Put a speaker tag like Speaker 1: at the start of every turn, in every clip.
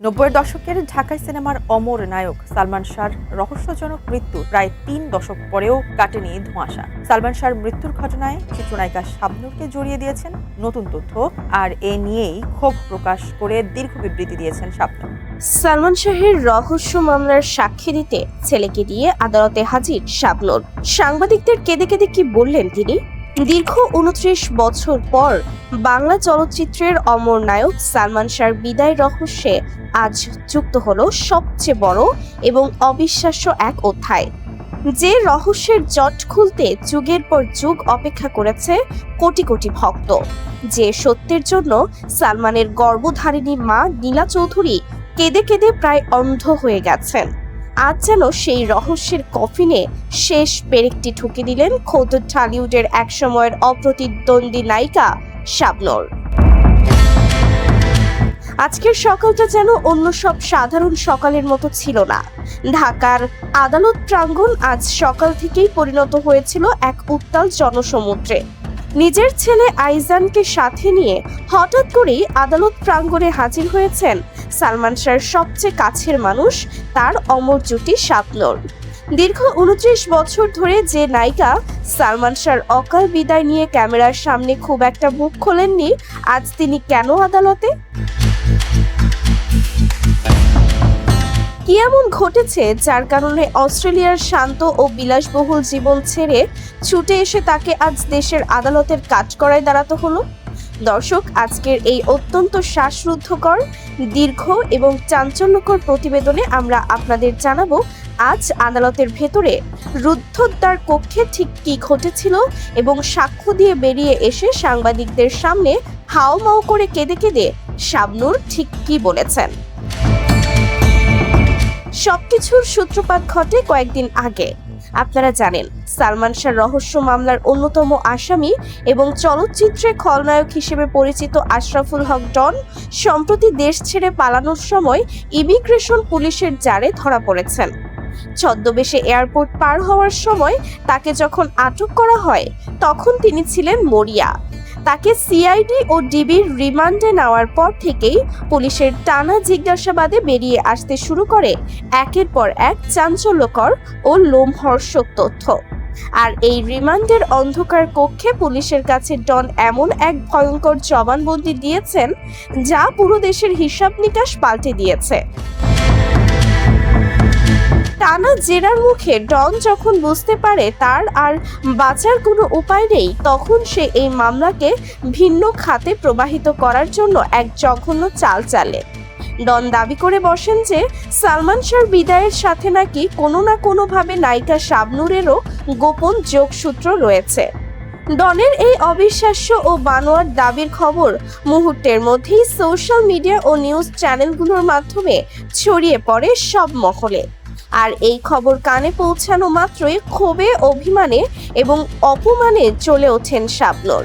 Speaker 1: নব্বইয়ের দশকের ঢাকাই সিনেমার অমর নায়ক সালমান শাহর রহস্যজনক মৃত্যু প্রায় ৩ দশক পরেও কাটেনি ধোঁয়াশা। সালমান শাহর মৃত্যুর ঘটনায় চিত্রনায়িকা শাবনূরকে জড়িয়ে দিয়েছেন নতুন তথ্য, আর এ নিয়েই ক্ষোভ প্রকাশ করে দীর্ঘ বিবৃতি দিয়েছেন শাবনূর।
Speaker 2: সালমান শাহের রহস্য মামলার সাক্ষী দিতে ছেলেকে দিয়ে আদালতে হাজির শাবনূর। সাংবাদিকদের কেঁদে কেঁদে কি বললেন তিনি? দীর্ঘ ২৯ বছর পর বাংলা চলচ্চিত্রের অমর নায়ক সালমান শাহর বিদায় রহস্যে আজ যুক্ত হলো সবচেয়ে বড় এবং অবিশ্বাস্য এক অধ্যায়। যে রহস্যের জট খুলতে যুগের পর যুগ অপেক্ষা করেছে কোটি কোটি ভক্ত, যে সত্যের জন্য সালমানের গর্ভধারিণী মা নীলা চৌধুরী কেঁদে কেঁদে প্রায় অন্ধ হয়ে গেছেন, আজ যেন সেই রহস্যের কফিনে শেষ পেরেকটি ঠুকে দিলেন খোদ টলিউডের একসময়ের অপ্রতিদ্বন্দ্বী নায়িকা শাবনূর। আজকের সকালটা যেন অন্য সব সাধারণ সকালের মতো ছিল না। ঢাকার আদালত প্রাঙ্গণ আজ সকাল থেকেই পরিণত হয়েছিল এক উত্তাল জনসমুদ্রে। নিজের ছেলে আইজানকে সাথে নিয়ে হঠাৎ করেই আদালত প্রাঙ্গণে হাজির হয়েছেন সালমান শাহর সবচেয়ে কাছের মানুষ, তার অমর জুটি শাবনূর। দীর্ঘ ২৯ বছর ধরে যে নায়িকা সালমান শাহর অকাল বিদায় নিয়ে ক্যামেরার সামনে খুব একটা মুখ খোলেননি, আজ তিনি কেন আদালতে? কি এমন ঘটেছে যার কারণে অস্ট্রেলিয়ার শান্ত ও বিলাসবহুল জীবন ছেড়ে ছুটে এসে তাকে আজ দেশের আদালতের কাঠগড়ায় দাঁড়াতে হলো? দর্শক, আজকের এই অত্যন্ত শ্বাসরুদ্ধকর, দীর্ঘ এবং চাঞ্চল্যকর প্রতিবেদনে আমরা আপনাদের জানাবো আজ আদালতের ভেতরে রুদ্ধদ্বার কক্ষে ঠিক কি ঘটেছিল এবং সাক্ষ্য দিয়ে বেরিয়ে এসে সাংবাদিকদের সামনে হাউমাউ করে কেঁদে কেঁদে শাবনূর ঠিক কি বলেছেন। সবকিছুর সূত্রপাত ঘটে কয়েকদিন আগে। আপনারা জানেন, সালমান শাহর রহস্য মামলার অন্যতম আসামি এবং চলচ্চিত্রে খলনায়ক হিসেবে পরিচিত আশরাফুল হক ডন সম্প্রতি দেশ ছেড়ে পালানোর সময় ইমিগ্রেশন পুলিশের জালে ধরা পড়েছেন। ছদ্মবেশে এয়ারপোর্ট পার হওয়ার সময় তাকে যখন আটক করা হয় তখন তিনি ছিলেন মরিয়া। তাকে সিআইডি ও ডিবির রিমান্ডে নেওয়ার পর থেকেই পুলিশের টানা জিজ্ঞাসাবাদে বেরিয়ে আসতে শুরু করে একের পর এক চাঞ্চল্যকর ও লোমহর্ষক তথ্য। আর এই রিমান্ডের অন্ধকার কক্ষে পুলিশের কাছে ডন এমন এক ভয়ঙ্কর জবানবন্দি দিয়েছেন যা পুরো দেশের হিসাব নিকাশ পাল্টে দিয়েছে। টানা জেরার মুখে ডন যখন বুঝতে পারে তার আর বাঁচার কোনো উপায় নেই, তখন সে এই মামলাকে ভিন্ন খাতে প্রবাহিত করার জন্য এক জঘন্য চাল চালে। ডন দাবি করে বসেন যে সালমান শাহর বিদায়ের সাথে নাকি কোনো না কোনোভাবে নায়িকা শাবনূরেরও গোপন যোগসূত্র রয়েছে। ডনের এই অবিশ্বাস্য ও বানোয়ার দাবির খবর মুহূর্তের মধ্যেই সোশ্যাল মিডিয়া ও নিউজ চ্যানেলগুলোর মাধ্যমে ছড়িয়ে পড়ে সব মহলে। আর এই খবর কানে পৌঁছানো মাত্রই ক্ষোভে, অভিমানে এবং অপমানে চলে ওঠেন শাবনূর।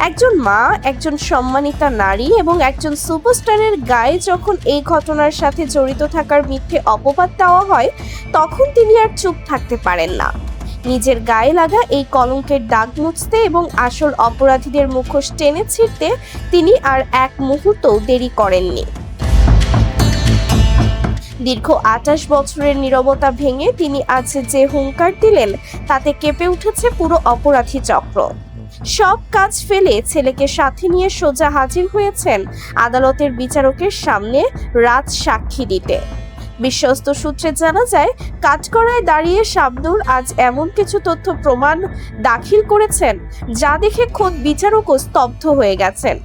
Speaker 2: একজন মা, একজন সম্মানিতা নারী এবং একজন সুপারস্টারের গায়ে যখন এই ঘটনার সাথে জড়িত থাকার মিথ্যে অপবাদ দেওয়া হয়, তখন তিনি আর চুপ থাকতে পারেন না। নিজের গায়ে লাগা এই কলঙ্কের দাগ মুছতে এবং আসল অপরাধীদের মুখোশ টেনে ছিঁড়তে তিনি আর এক মুহূর্তও দেরি করেননি। দীর্ঘ ২৮ বছরের নীরবতা ভেঙে তিনি আজ যে হুঙ্কার দিলেন তাতে কেঁপে উঠেছে পুরো অপরাধী চক্র। সব কাজ ফেলে ছেলেকে সাথে নিয়ে সোজা হাজির হয়েছেন আদালতের বিচারকের সামনে রাজ সাক্ষী দিতে। বিশ্বস্ত সূত্রে জানা যায়, কাঠগড়ায় দাঁড়িয়ে শাবনূর আজ এমন কিছু তথ্য প্রমাণ দাখিল করেছেন যা দেখে খোদ বিচারকও স্তব্ধ হয়ে গেছেন।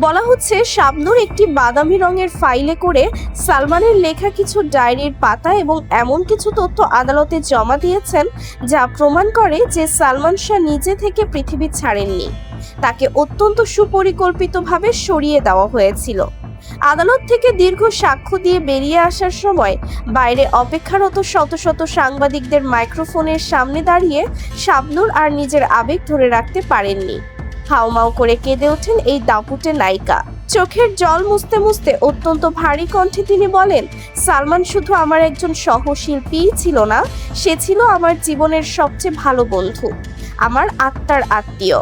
Speaker 2: বলা হচ্ছে, শাবনূর একটি বাদামি রঙের ফাইলে করে সালমানের লেখা কিছু ডায়েরির পাতা এবং এমন কিছু তথ্য আদালতে জমা দিয়েছেন যা প্রমাণ করে যে সালমান শাহ নিজে থেকে পৃথিবী ছাড়েননি, তাকে অত্যন্ত সুপরিকল্পিতভাবে সরিয়ে দেওয়া হয়েছিল। আদালত থেকে দীর্ঘ সাক্ষ্য দিয়ে বেরিয়ে আসার সময় বাইরে অপেক্ষারত শত শত সাংবাদিকদের মাইক্রোফোনের সামনে দাঁড়িয়ে শাবনূর আর নিজের আবেগ ধরে রাখতে পারেননি। হাউমাউ করে কেঁদে ওঠেন এই দাপুটে নায়িকা। চোখের জল মুছতে মুছতে অত্যন্ত ভারী কণ্ঠে তিনি বলেন, সালমান শুধু আমার একজন সহশিল্পীই ছিল না, সে ছিল আমার জীবনের সবচেয়ে ভালো বন্ধু, আমার আত্মার আত্মীয়।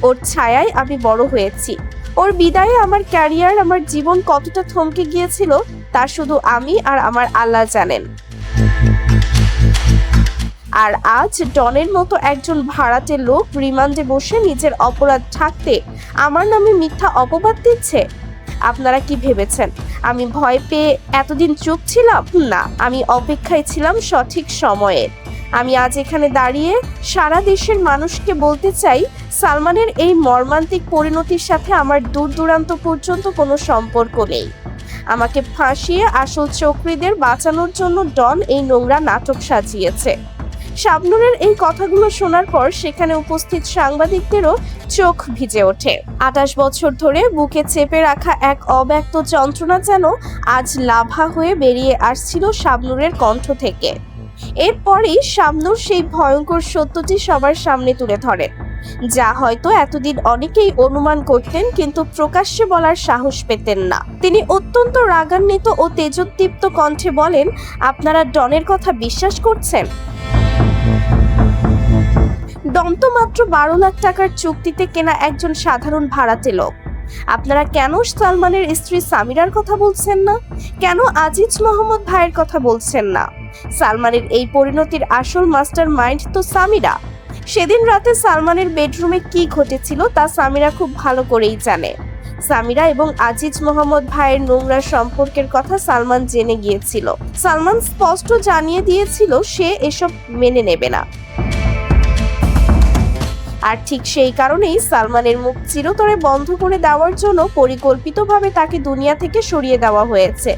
Speaker 2: ওর ছায়ায় আমি বড় হয়েছি, ওর বিদায়ে আমার ক্যারিয়ার, আমার জীবন কতটা থমকে গিয়েছিল তা শুধু আমি আর আমার আল্লাহ জানেন। আর আজ ডনের মতো একজন ভাড়াটে লোক রিমান্ডে বসে নিজের অপরাধ ঢাকতে আমার নামে মিথ্যা অপবাদ দিচ্ছে। আপনারা কি ভেবেছেন আমি ভয় পেয়ে এতদিন চুপ ছিলাম? না, আমি অপেক্ষায় ছিলাম সঠিক সময়ে। আমি আজ এখানে দাঁড়িয়ে সারা দেশের মানুষকে বলতে চাই, সালমানের এই মর্মান্তিক পরিণতির সাথে আমার দূর দূরান্ত পর্যন্ত কোনো সম্পর্ক নেই। আমাকে ফাঁসিয়ে আসল চক্রীদের বাঁচানোর জন্য ডন এই নোংরা নাটক সাজিয়েছে। শাবনূরের এই কথাগুলো শোনার পর সেখানে উপস্থিত সাংবাদিকদেরও চোখ ভিজে ওঠে। 28 বছর ধরে বুকে চেপে রাখা এক অব্যক্ত যন্ত্রণা যেন আজ লাভা হয়ে বেরিয়ে আসছিল শাবনূরের কণ্ঠ থেকে। এরপরেই শাবনূর সেই ভয়ঙ্কর সত্যটি সবার সামনে তুলে ধরেন, যা হয়তো এতদিন অনেকেই অনুমান করতেন কিন্তু প্রকাশ্যে বলার সাহস পেতেন না। তিনি অত্যন্ত রাগান্বিত ও তেজোদ্দীপ্ত কণ্ঠে বলেন, আপনারা ডনের কথা বিশ্বাস করছেন? ডন তো মাত্র 12 লাখ টাকার চুক্তিতে কেনা একজন সাধারণ ভাড়াটে লোক। আপনারা কেন সালমানের স্ত্রী সামিরার কথা বলছেন না? কেন আজিজ মোহাম্মদ ভাইয়ের কথা বলছেন না? সালমানের এই পরিণতির আসল মাস্টার মাইন্ড তো সামিরা। সেদিন রাতে সালমানের বেডরুমে কি ঘটেছিল তা সামিরা খুব ভালো করেই জানে। সামিরা এবং আজিজ মোহাম্মদ ভাইয়ের নোংরা সম্পর্কের কথা সালমান জেনে গিয়েছিল। সালমান স্পষ্ট জানিয়ে দিয়েছিল সে এসব মেনে নেবে না। আর ঠিক সেই কারণেই সালমানের মুখ চিরতরে বন্ধ করে দেওয়ার জন্য পরিকল্পিতভাবে তাকে দুনিয়া থেকে সরিয়ে দেওয়া হয়েছে।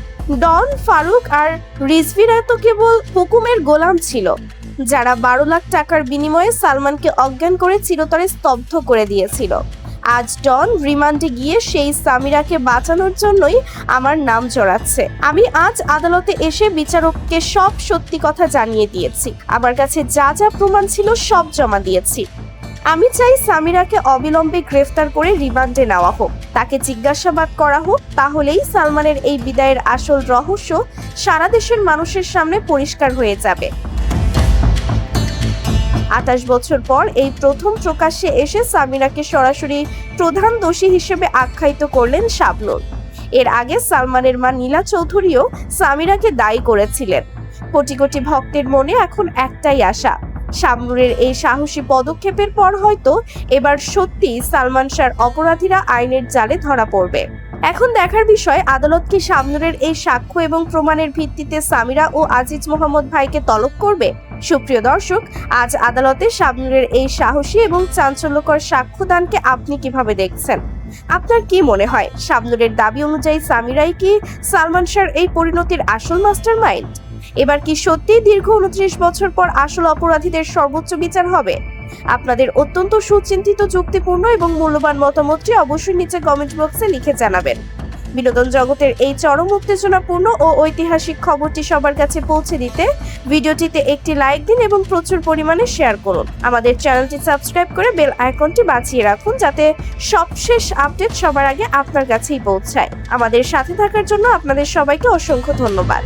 Speaker 2: ডন, ফারুক আর রিজভিরা তো কেবল হুকুমের গোলাম ছিল, যারা 12 লাখ টাকার বিনিময়ে সালমানকে অজ্ঞান করে চিরতরে স্তব্ধ করে দিয়েছিল। আজ ডন রিমান্ডে গিয়ে সেই সামিরাকে বাঁচানোর জন্যই আমার নাম জড়াচ্ছে। আমি আজ আদালতে এসে বিচারককে সব সত্যি কথা জানিয়ে দিয়েছি। আমার কাছে যা যা প্রমাণ ছিল সব জমা দিয়েছি। আমি চাই সামিরাকে অবিলম্বে গ্রেফতার করে রিমান্ডে নেওয়া হোক, তাকে জিজ্ঞাসাবাদ করা হোক। তাহলেই সালমানের এই বিদায়ের আসল রহস্য সারা দেশের মানুষের সামনে পরিষ্কার হয়ে যাবে। 28 বছর পর এই প্রথম প্রকাশ্যে এসে সামিরাকে সরাসরি প্রধান দোষী হিসেবে আখ্যায়িত করলেন শাবনূর। এর আগে সালমানের মা নীলা চৌধুরীও সামিরাকে দায়ী করেছিলেন। কোটি কোটি ভক্তের মনে এখন একটাই আশা, শাবনূরের এই সাহসী পদক্ষেপের পর হয়তো এবার সত্যি সালমান শাহর অপরাধীরা আইনের জালে ধরা পড়বে। এখন দেখার বিষয়, আদালত কি শাবনূরের এই সাক্ষ্য এবং প্রমাণের ভিত্তিতে সামিরা ও আজিজ মোহাম্মদ ভাইকে তলব করবে? সুপ্রিয় দর্শক, আজ আদালতে শাবনূরের এই সাহসী এবং চাঞ্চল্যকর সাক্ষ্যদানকে আপনি কিভাবে দেখছেন? আপনার কি মনে হয়, শাবনূরের দাবি অনুযায়ী সামিরাই কি সালমান শাহর এই পরিণতির আসল মাস্টার মাইন্ড? এবার কি সত্যিই দীর্ঘ 29 বছর পর আসল অপরাধীদের সর্বোচ্চ বিচার হবে? আপনাদের অত্যন্ত সুচিন্তিত, যুক্তিপূর্ণ এবং মূল্যবান মতামতটি অবশ্যই নিচে কমেন্ট বক্সে লিখে জানাবেন। বিনোদন জগতের এই চরম উত্তেজনাপূর্ণ ও ঐতিহাসিক খবরটি সবার কাছে পৌঁছে দিতে ভিডিওটিতে একটি লাইক দিন এবং প্রচুর পরিমাণে শেয়ার করুন। আমাদের চ্যানেলটি সাবস্ক্রাইব করে বেল আইকনটি বাজিয়ে রাখুন, যাতে সবশেষ আপডেট সবার আগে আপনার কাছেই পৌঁছায়। আমাদের সাথে থাকার জন্য আপনাদের সবাইকে অসংখ্য ধন্যবাদ।